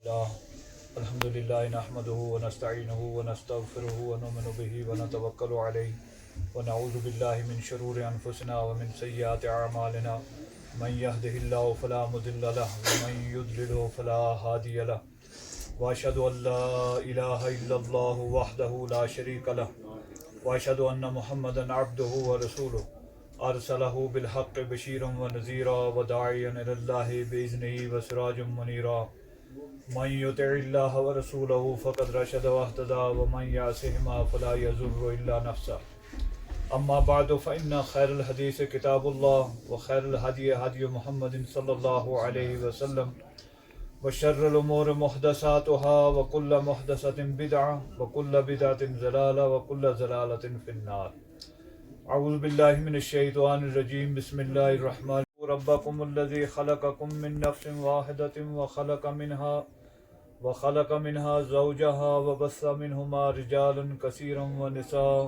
الحمد للہ نحمده ونستعینه ونستغفره ونؤمن به ونتوکل علیہ ونعوذ باللہ من شرور انفسنا ومن سیئات اعمالنا من يهده الله فلا مضل له ومن يضلل فلا هادي له واشهد ان لا اله الا الله وحده لا شريك له واشهد ان محمدا عبده ورسوله ارسله بالحق بشيرا ونذيرا وداعيا الى الله باذنه وسراجا منيرا من يطع الله ورسوله فقد رشد واهتدى ومن يعصهما فلا يضر الا نفسه اما بعد فان خير الحديث كتاب الله وخير الهدي هدي محمد صلى الله عليه وسلم وشر الامور محدثاتها وكل محدثة بدعة وكل بدعة ضلالة وكل ضلالة في النار. اعوذ باللہ من الشیطان الرجیم. بسم اللہ الرحمن الرحیم. ربکم الذی خلقکم من نفس واحدۃ وخلق منها زوجها وبث منهما رجالا كثيرا ونساء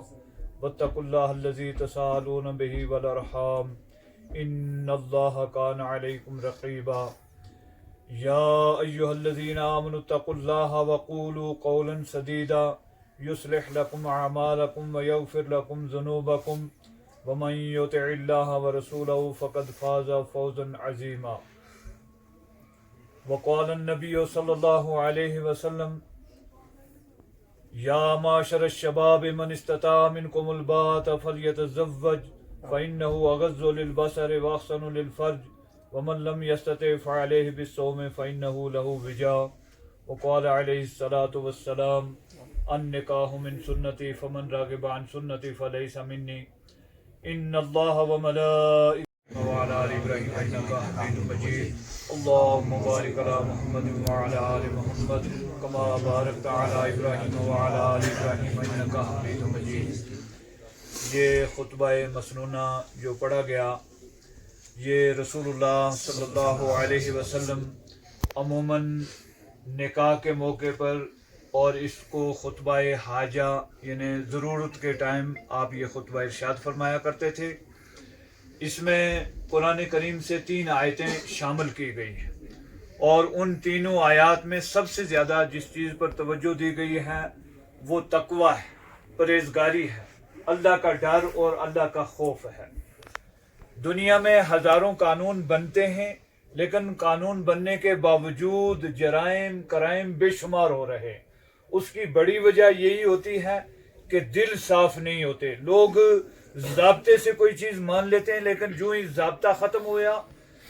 واتقوا الله الذي تساءلون به والارحام ان الله كان عليكم رقيبا. يا ايها الذين آمنوا اتقوا الله وقولوا قولا سديدا يصلح لكم اعمالكم ويغفر لكم ذنوبكم ومن يطع الله ورسوله فقد فاز فوزا عظيما. وقال النبي صلى الله عليه وسلم يا معشر الشباب من استطاع منكم الباءة فليتزوج فإنه أغض للبصر وأحسن للفرج ومن لم يستطع فعليه بالصوم فإنه له وجاء. وقال عليه الصلاة والسلام النکاح من سنتی فمن راغب عن سنتی فلیس منی ان اللہ وملائکته وعلى آل ابراہیم انک حمید مجید. اللهم بارک علی محمد وعلى آل محمد كما بارکت علی ابراہیم وعلى آل ابراہیم انک حمید مجید. یہ خطبہ مسنونہ جو پڑھا گیا یہ رسول اللہ صلی اللہ علیہ وسلم عموماً نکاح کے موقع پر اور اس کو خطبہ حاجہ یعنی ضرورت کے ٹائم آپ یہ خطبہ ارشاد فرمایا کرتے تھے. اس میں قرآن کریم سے 3 آیتیں شامل کی گئی ہیں اور ان تینوں آیات میں سب سے زیادہ جس چیز پر توجہ دی گئی ہے وہ تقوی ہے، پرہیزگاری ہے، اللہ کا ڈر اور اللہ کا خوف ہے. دنیا میں ہزاروں قانون بنتے ہیں لیکن قانون بننے کے باوجود جرائم کرائم بے شمار ہو رہے. اس کی بڑی وجہ یہی ہوتی ہے کہ دل صاف نہیں ہوتے. لوگ ضابطے سے کوئی چیز مان لیتے ہیں لیکن جو ہی ضابطہ ختم ہوا،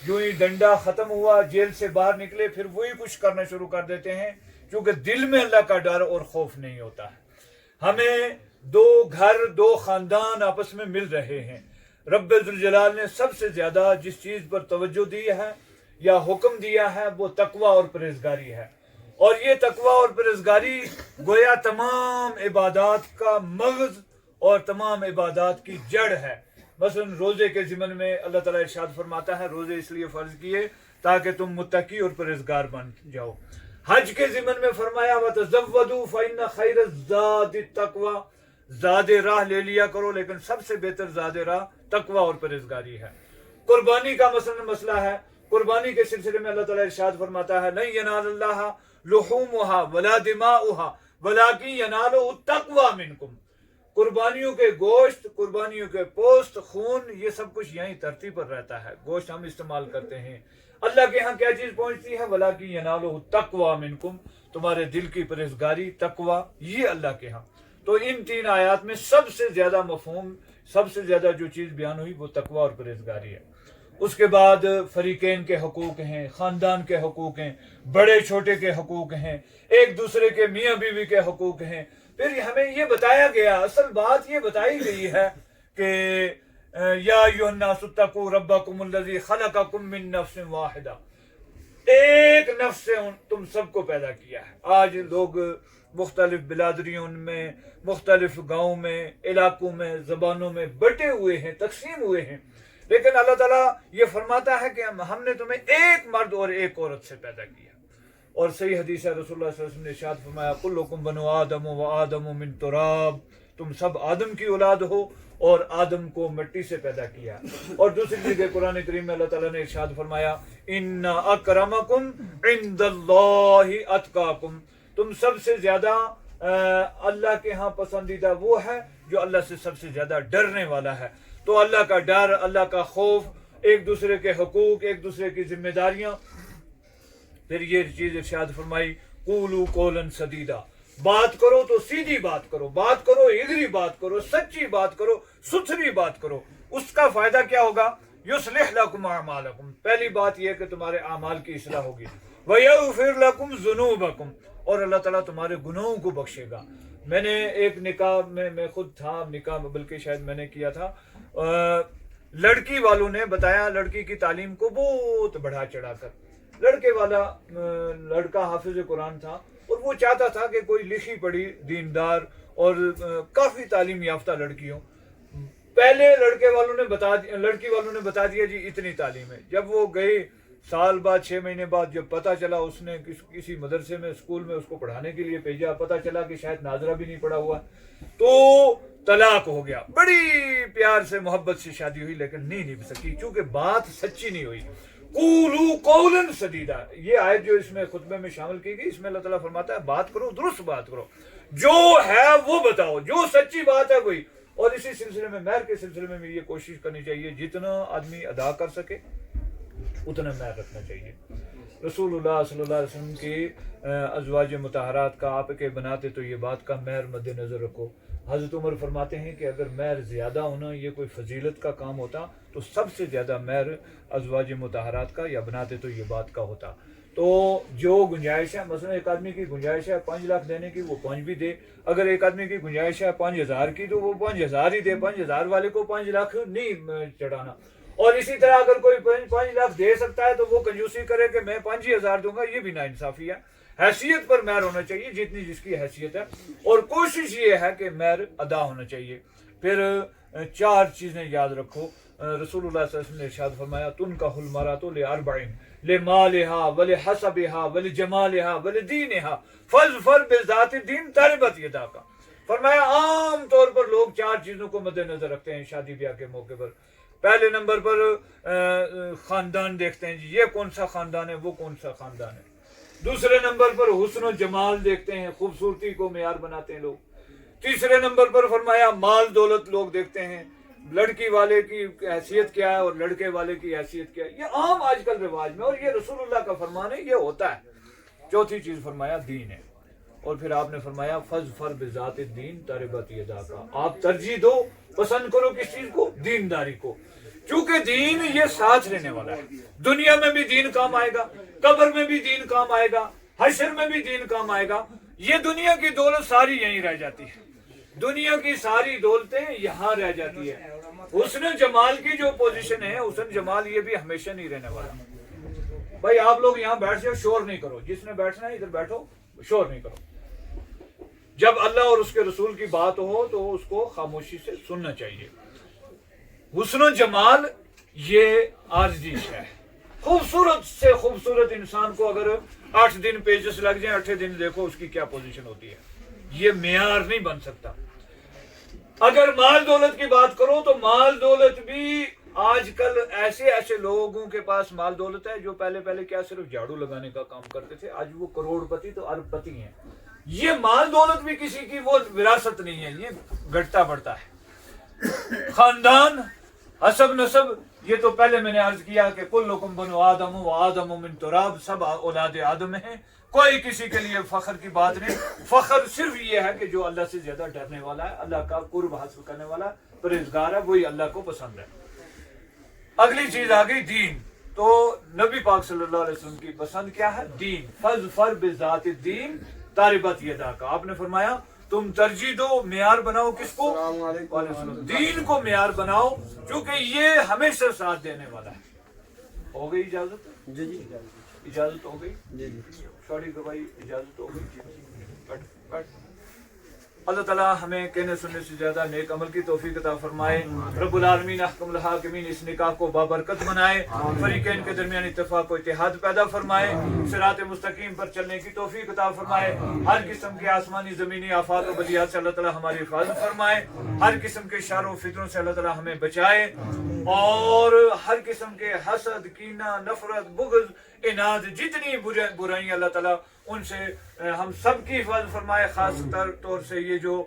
جو ہی ڈنڈا ختم ہوا، جیل سے باہر نکلے پھر وہی کچھ کرنا شروع کر دیتے ہیں کیونکہ دل میں اللہ کا ڈر اور خوف نہیں ہوتا ہے. ہمیں 2 گھر 2 خاندان آپس میں مل رہے ہیں. رب ذوالجلال نے سب سے زیادہ جس چیز پر توجہ دی ہے یا حکم دیا ہے وہ تقوی اور پرہیزگاری ہے. اور یہ تقوی اور پرہیزگاری گویا تمام عبادات کا مغز اور تمام عبادات کی جڑ ہے. مثلا روزے کے ضمن میں اللہ تعالیٰ ارشاد فرماتا ہے روزے اس لیے فرض کیے تاکہ تم متقی اور پرہیزگار بن جاؤ. حج کے ضمن میں فرمایا وَتَزَوَّدُوا فَإِنَّ خَيْرَ الزَّادِ التَّقْوَىٰ، زاد راہ لے لیا کرو لیکن سب سے بہتر زاد راہ تقوی اور پرہیزگاری ہے. قربانی کا مسئلہ ہے. قربانی کے سلسلے میں اللہ تعالیٰ ارشاد فرماتا ہے لَن يَنَالَ اللَّهَ لُحُومُهَا وَلَا دِمَاؤُهَا وَلَٰكِن يَنَالُهُ التَّقْوَىٰ مِنكُمْ. قربانیوں کے گوشت، قربانیوں کے پوست، خون، یہ سب کچھ یہیں دھرتی پر رہتا ہے. گوشت ہم استعمال کرتے ہیں. اللہ کے ہاں کیا چیز پہنچتی ہے وَلَٰكِن يَنَالُهُ التَّقْوَىٰ مِنكُمْ، تمہارے دل کی پرہیزگاری، تقوی، یہ اللہ کے ہاں. تو ان 3 آیات میں سب سے زیادہ مفہوم، سب سے زیادہ جو چیز بیان ہوئی وہ تقوی اور پرہیزگاری ہے. اس کے بعد فریقین کے حقوق ہیں، خاندان کے حقوق ہیں، بڑے چھوٹے کے حقوق ہیں، ایک دوسرے کے میاں بیوی کے حقوق ہیں. پھر ہمیں یہ بتایا گیا، اصل بات یہ بتائی گئی ہے کہ یا ایھا الناس اتقوا ربکم الذی خلقکم من نفس واحدہ، ایک نفس سے تم سب کو پیدا کیا ہے. آج لوگ مختلف بلادریوں میں، مختلف گاؤں میں، علاقوں میں، زبانوں میں بٹے ہوئے ہیں، تقسیم ہوئے ہیں، لیکن اللہ تعالیٰ یہ فرماتا ہے کہ ہم نے تمہیں ایک مرد اور ایک عورت سے پیدا کیا. اور صحیح حدیث ہے، رسول اللہ صلی اللہ علیہ وسلم نے ارشاد فرمایا کلکم بنو آدم و آدم من تراب، تم سب آدم کی اولاد ہو اور آدم کو مٹی سے پیدا کیا. اور دوسری جگہ قرآن کریم میں اللہ تعالیٰ نے ارشاد فرمایا ان اکرمکم عند اللہ اتقاکم، تم سب سے زیادہ اللہ کے ہاں پسندیدہ وہ ہے جو اللہ سے سب سے زیادہ ڈرنے والا ہے. تو اللہ کا ڈر، اللہ کا خوف، ایک دوسرے کے حقوق، ایک دوسرے کی ذمہ داریاں. پھر یہ چیز ارشاد فرمائی قولوا قولا سدیدا، بات کرو تو سیدھی بات کرو، بات کرو ادھری بات کرو، سچی بات کرو، ستھری بات کرو. اس کا فائدہ کیا ہوگا؟ یصلح لکم اعمالکم، پہلی بات یہ کہ تمہارے اعمال کی اصلاح ہوگی. ویغفر لکم ذنوبکم، اور اللہ تعالیٰ تمہارے گناہوں کو بخشے گا. میں نے ایک نکاح میں خود تھا، نکاح میں بلکہ شاید میں نے کیا تھا، لڑکی والوں نے بتایا لڑکی کی تعلیم کو بہت بڑھا چڑھا کر. لڑکے والا لڑکا حافظ قرآن تھا اور وہ چاہتا تھا کہ کوئی لکھی پڑھی دیندار اور کافی تعلیم یافتہ لڑکی ہو. پہلے لڑکی والوں نے بتا دیا جی اتنی تعلیم ہے. جب وہ گئے سال بعد 6 مہینے بعد جب پتہ چلا، اس نے کسی مدرسے میں اسکول میں اس کو پڑھانے کے لیے بھیجا، پتہ چلا کہ شاید ناظرہ بھی نہیں پڑھا ہوا، تو طلاق ہو گیا. بڑی پیار سے محبت سے شادی ہوئی لیکن نہیں سکی کیونکہ بات سچی نہیں ہوئی. قولوا قولا سدیدا، یہ آیت جو اس میں خطبے میں شامل کی گئی، اس میں اللہ تعالیٰ فرماتا ہے بات کرو، درست بات کرو، جو ہے وہ بتاؤ، جو سچی بات ہے وہی. اور اسی سلسلے میں مہر کے سلسلے میں بھی یہ کوشش کرنی چاہیے جتنا آدمی ادا کر سکے اتنا مہر رکھنا چاہیے. رسول اللہ صلی اللہ علیہ وسلم کی ازواج مطہرات کا آپ کے بناتے تو یہ بات کا مہر مد نظر رکھو. حضرت عمر فرماتے ہیں کہ اگر مہر زیادہ ہونا یہ کوئی فضیلت کا کام ہوتا تو سب سے زیادہ مہر ازواج مطہرات کا یا بناتے تو یہ بات کا ہوتا. تو جو گنجائش ہے، مثلا ایک آدمی کی گنجائش ہے 5 لاکھ دینے کی، وہ 5 بھی دے. اگر ایک آدمی کی گنجائش ہے 5,000 کی تو وہ 5,000 ہی دے، 5,000 والے کو 5 لاکھ نہیں چڑھانا. اور اسی طرح اگر کوئی 5 لاکھ دے سکتا ہے تو وہ کنجوسی کرے کہ میں 5,000 دوں گا، یہ بھی ناانصافی ہے. حیثیت پر مہر ہونا چاہیے جتنی جس کی حیثیت ہے، اور کوشش یہ ہے کہ مہر ادا ہونا چاہیے. پھر 4 چیزیں یاد رکھو. رسول اللہ صلی اللہ علیہ وسلم نے ارشاد فرمایا تنکح المرأۃ لأربع لمالها ولحسبها ولجمالها ولدینها فاظفر بذات الدین تربت یداک. فرمایا عام طور پر لوگ 4 چیزوں کو مد نظر رکھتے ہیں شادی بیاہ کے موقع پر. پہلے نمبر پر خاندان دیکھتے ہیں، جی یہ کون سا خاندان ہے، وہ کون سا خاندان ہے. دوسرے نمبر پر حسن و جمال دیکھتے ہیں، خوبصورتی کو معیار بناتے ہیں لوگ. تیسرے نمبر پر فرمایا مال دولت لوگ دیکھتے ہیں، لڑکی والے کی حیثیت کیا ہے اور لڑکے والے کی حیثیت کیا ہے. یہ عام آج کل رواج میں، اور یہ رسول اللہ کا فرمان ہے، یہ ہوتا ہے. چوتھی چیز فرمایا دین ہے، اور پھر آپ نے فرمایا فاظفر بذات الدین تربت یداک. آپ ترجیح دو، پسند کرو کس چیز کو؟ دینداری کو. چونکہ دین یہ ساتھ رہنے والا ہے. دنیا میں بھی دین کام آئے گا، قبر میں بھی دین کام آئے گا، حشر میں بھی دین کام آئے گا. یہ دنیا کی دولت ساری یہیں رہ جاتی ہے، دنیا کی ساری دولتیں یہاں رہ جاتی ہے. حسن جمال کی جو پوزیشن ہے، حسن جمال یہ بھی ہمیشہ نہیں رہنے والا. بھائی آپ لوگ یہاں بیٹھ جاؤ، شور نہیں کرو، جس نے بیٹھنا ہے ادھر بیٹھو، شور نہیں کرو. جب اللہ اور اس کے رسول کی بات ہو تو اس کو خاموشی سے سننا چاہیے. حسن و جمال یہ عارضی ہے. خوبصورت سے خوبصورت انسان کو اگر 8 دن پیجز لگ جائیں، 8 دن دیکھو اس کی کیا پوزیشن ہوتی ہے. یہ معیار نہیں بن سکتا. اگر مال دولت کی بات کرو تو مال دولت بھی آج کل ایسے لوگوں کے پاس مال دولت ہے جو پہلے کیا صرف جھاڑو لگانے کا کام کرتے تھے، آج وہ کروڑ پتی تو ارب پتی ہیں. یہ مال دولت بھی کسی کی وہ وراثت نہیں ہے، یہ گھٹتا بڑھتا ہے. خاندان، حسب نسب، یہ تو پہلے میں نے عرض کیا کہ کلکم بنو آدم و آدم من تراب، سب اولاد آدم ہیں. کوئی کسی کے لیے فخر کی بات نہیں. فخر صرف یہ ہے کہ جو اللہ سے زیادہ ڈرنے والا ہے، اللہ کا قرب حاصل کرنے والا پرہیزگار ہے، وہی اللہ کو پسند ہے. اگلی چیز آ گئی دین. تو نبی پاک صلی اللہ علیہ وسلم کی پسند کیا ہے؟ دین. فاظفر بذات الدین تربت یداک. آپ نے فرمایا تم ترجیح دو، معیار بناؤ کس کو؟ دین کو معیار بناؤ، کیونکہ یہ ہمیشہ ساتھ دینے والا ہے. ہو گئی اجازت؟ جی اجازت ہو گئی. جی سوری بھائی اجازت ہو گئی. اللہ تعالیٰ ہمیں کہنے سننے سے زیادہ نیک عمل کی توفیق عطا فرمائے. رب العالمین احکم الحاکمین اس نکاح کو بابرکت بنائے, فریقین کے درمیان اتفاق و اتحاد پیدا فرمائے, صراط مستقیم پر چلنے کی توفیق عطا فرمائے. ہر قسم کے آسمانی زمینی آفات و بلیات سے اللہ تعالیٰ ہماری حفاظت فرمائے. ہر قسم کے شر و فتنوں سے اللہ تعالیٰ ہمیں بچائے, اور ہر قسم کے حسد, کینہ, نفرت, بغض, اناد, جتنی برائیاں اللہ تعالیٰ ان سے ہم سب کی حفاظت فرمائے. خاص طور سے یہ جو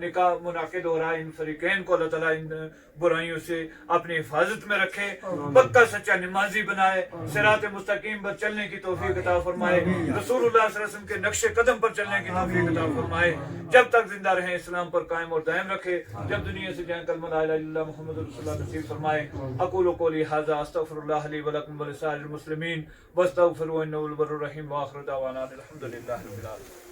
نکاح منعقد ہو رہا ہے, ان فریقین کو اللہ تعالیٰ ان برائیوں سے اپنی حفاظت میں رکھے, پکا سچا نمازی بنائے, صراط مستقیم پر چلنے کی توفیق عطا فرمائے, رسول اللہ صلی اللہ علیہ وسلم کے نقش قدم پر چلنے کی توفیق عطا فرمائے. جب تک زندہ رہیں اسلام پر قائم اور دائم رکھے, جب دنیا سے جائیں کلمہ لا الہ الا اللہ محمد رسول اللہ نصیب فرمائے. اقول قولی ھذا استغفر اللہ لی ولکم ولسائر المسلمین واستغفروہ انہ هو البر الرحیم. وآخر دعوانا الحمد للہ رب العالمین.